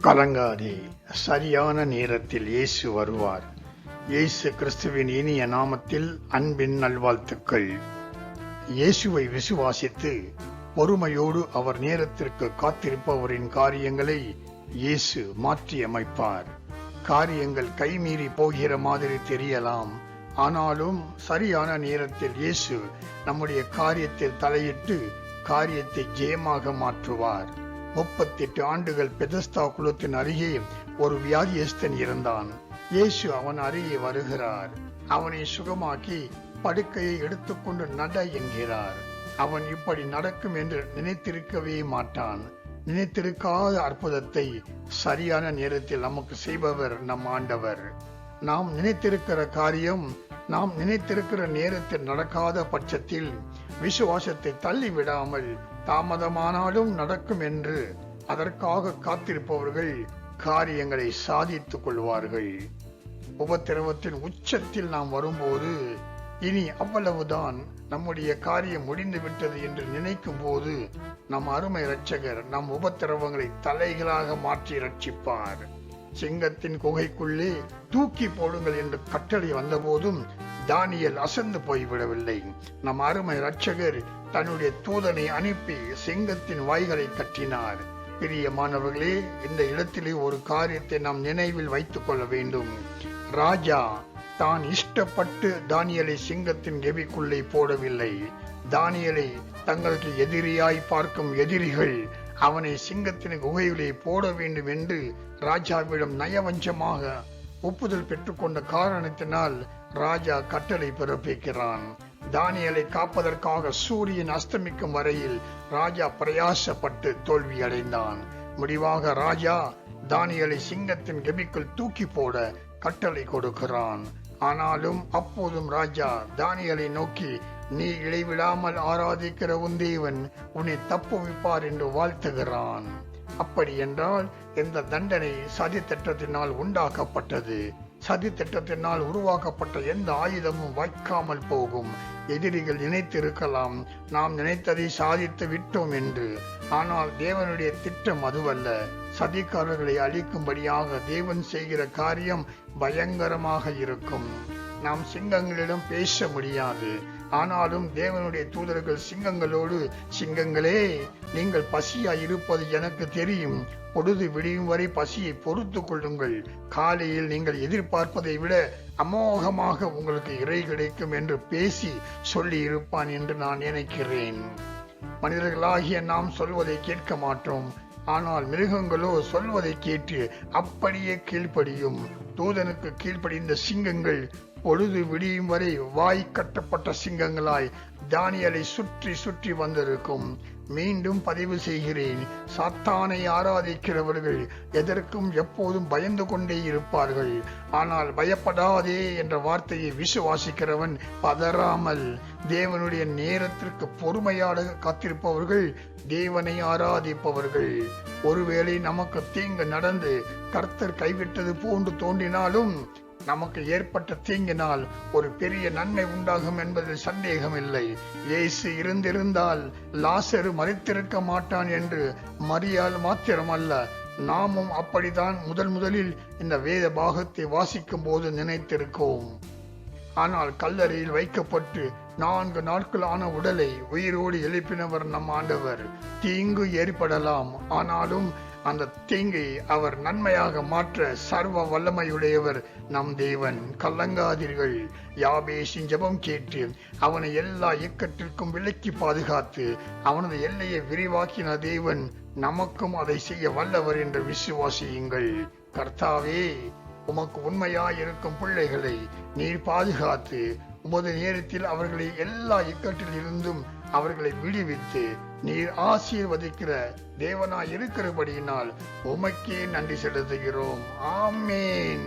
கலங்காதே, சரியான நேரத்தில் இயேசு வருவார். இயேசு கிறிஸ்துவின் இனிய நாமத்தில் அன்பின் நல்வாழ்த்துக்கள். இயேசுவை விசுவாசித்து பொறுமையோடு அவர் நேரத்திற்கு காத்திருப்பவரின் காரியங்களை இயேசு மாற்றியமைப்பார். காரியங்கள் கைமீறி போகிற மாதிரி தெரியலாம், ஆனாலும் சரியான நேரத்தில் இயேசு நம்முடைய காரியத்தில் தலையிட்டு காரியத்தை ஜெயமாக மாற்றுவார். 38 ஆண்டுகள் பெதஸ்தா குளத்தின் அருகே ஒரு வியாதியஸ்தன் இருந்தான். இயேசு அவன் அருகே வருகிறார். அவனை சுகமாக்கி படுக்கையை எடுத்துக்கொண்டு நட என்கிறார். அவன் இப்படி நடக்கும் என்று நினைத்திருக்கவே மாட்டான். நினைத்திருக்காத அற்புதத்தை சரியான நேரத்தில் நமக்கு செய்பவர் நம் ஆண்டவர். நாம் நினைத்திருக்கிற காரியம் நாம் நினைத்திருக்கிற நேரத்தில் நடக்காத பட்சத்தில் விசுவாசத்தை தள்ளிவிடாமல் தாமதமானாலும் நடக்கும் என்று அதற்காக காத்திருப்பவர்கள் காரியங்களை சாதித்துக் கொள்வார்கள். உபத்திரவத்தின் உச்சத்தில் நாம் வரும்போது இனி அவ்வளவுதான், நம்முடைய காரியம் முடிந்து விட்டது என்று நினைக்கும் போது நம் அருமை இரட்சகர் நம் உபத்திரவங்களை தலைகளாக மாற்றி ரட்சிப்பார். சிங்கத்தின் குகைக்குள்ளே தூக்கி போடுங்கள் என்று கட்டளை வந்த போதும் தானியேல் அசந்து போய்விடவில்லை. நம் அருமை இரட்சகர் தன்னுடைய தூதனை அனுப்பி சிங்கத்தின் வாய்களை கட்டினார். பிரியமானவர்களே, இந்த இடத்திலே ஒரு காரியத்தை நாம் நினைவில் வைத்துக் கொள்ள வேண்டும். ராஜா தான் இஷ்டப்பட்டு தானியேலை சிங்கத்தின் கெபிக்குள்ளே போடவில்லை. தானியேலை தங்களுக்கு எதிரியாய் பார்க்கும் எதிரிகள் அவனை சிங்கத்தின் குகையிலே போட வேண்டும் என்று ராஜாவிடம் நயவஞ்சமாக ஒப்புதல் பெற்றுக்கொண்ட காரணத்தினால் ராஜா கட்டளை பிறப்பிக்கிறான். தானியேலை காப்பதற்காக சூரியன் அஸ்தமிக்கும் வரையில் ராஜா பிரயாசப்பட்டு தோல்வி அடைந்தான். முடிவாக ராஜா தானியேலை சிங்கத்தின் கெபிக்குள் தூக்கி போட கட்டளை கொடுக்கிறான். ஆனாலும் அப்போதும் ராஜா தானியேலை நோக்கி, நீ இடைவிடாமல் ஆராதிக்கிற உன் தேவன் உன்னை தப்புவிப்பார் என்று வாழ்த்துகிறான். அப்படி என்றால் இந்த தண்டனை சதி திட்டத்தினால் உண்டாக்கப்பட்டது. சதி திட்டத்தினால் உருவாக்கப்பட்ட எந்த ஆயுதமும் வாய்க்காமல் போகும். எதிரிகள் நினைத்திருக்கலாம் நாம் நினைத்ததை சாதித்து விட்டோம் என்று. ஆனால் தேவனுடைய திட்டம் அதுவல்ல. சதிகாரர்களை அழிக்கும்படியாக தேவன் செய்கிற காரியம் பயங்கரமாக இருக்கும். நாம் சிங்கங்களிடம் பேச முடியாது, ஆனாலும் தேவனுடைய தூதர்கள் சிங்கங்களோடு, சிங்கங்களே, நீங்கள் பசியாய் இருப்பது எனக்கு தெரியும். பொழுது விடியும் வரை பசியை பொறுத்து கொள்ளுங்கள். காலையில் நீங்கள் எதிர்பார்ப்பதை விட அமோகமாக உங்களுக்கு இறை கிடைக்கும் என்று பேசி சொல்லி இருப்பான் என்று நான் நினைக்கிறேன். மனிதர்களாகிய நாம் சொல்வதை கேட்க மாட்டோம், ஆனால் மிருகங்களோ சொல்வதை கேட்டு அப்படியே கீழ்ப்படியும். தூதனுக்கு கீழ்ப்படிந்த சிங்கங்கள் பொழுது விடியும் வரை வாய் கட்டப்பட்ட சிங்கங்களாய் தானியேலை சுற்றி சுற்றி வந்திருக்கும். மீண்டும் பதிவு செய்கிறேன், சாத்தானை ஆராதிக்கிறவர்கள் எதற்கும் எப்போதும் பயந்து கொண்டே இருப்பார்கள். ஆனால் பயப்படாதே என்ற வார்த்தையை விசுவாசிக்கிறவன் பதறாமல் தேவனுடைய நேரத்திற்கு பொறுமையாக காத்திருப்பவர்கள் தேவனை ஆராதிப்பவர்கள். ஒருவேளை நமக்கு தீங்கு நடந்து கர்த்தர் கைவிட்டது போன்று தோன்றினாலும் நமக்கு ஏற்பட்ட தீங்கினால் ஒரு பெரிய நன்மை உண்டாகும் என்பதில் சந்தேகமில்லை. இயேசு இருந்திருந்தால் லாசரு மரித்திருக்க மாட்டான் என்று மரியாள் மாத்திரமல்ல, நாமும் அப்படித்தான் முதலில் இந்த வேத பாகத்தை வாசிக்கும் போது நினைத்திருக்கோம். ஆனால் கல்லறையில் வைக்கப்பட்டு 4 நாட்கள் ஆன உடலை உயிரோடு எழுப்பினவர் நம் ஆண்டவர். தீங்கு ஏற்படலாம், ஆனாலும் அந்த தீங்கை அவர் நன்மையாக மாற்ற சர்வ வல்லமையுடையவர் நம் தேவன். கலங்காதீர்கள். யாபேசின் ஜெபம் கேட்டு அவனை எல்லா இக்கட்டிற்கும் விலக்கி பாதுகாத்து அவனது எல்லையை விரிவாக்கின தேவன் நமக்கும் அதை செய்ய வல்லவர் என்று விசுவாசியுங்கள். கர்த்தாவே, உமக்கு உண்மையாயிருக்கும் பிள்ளைகளை நீர் பாதுகாத்து உமது நேரத்தில் அவர்களை எல்லா இக்கட்டில் இருந்தும் அவர்களை விடுவித்து நீர் ஆசீர்வதிக்கிற தேவனாய் இருக்கிறபடியினால் உமக்கே நன்றி செலுத்துகிறோம். ஆமேன்.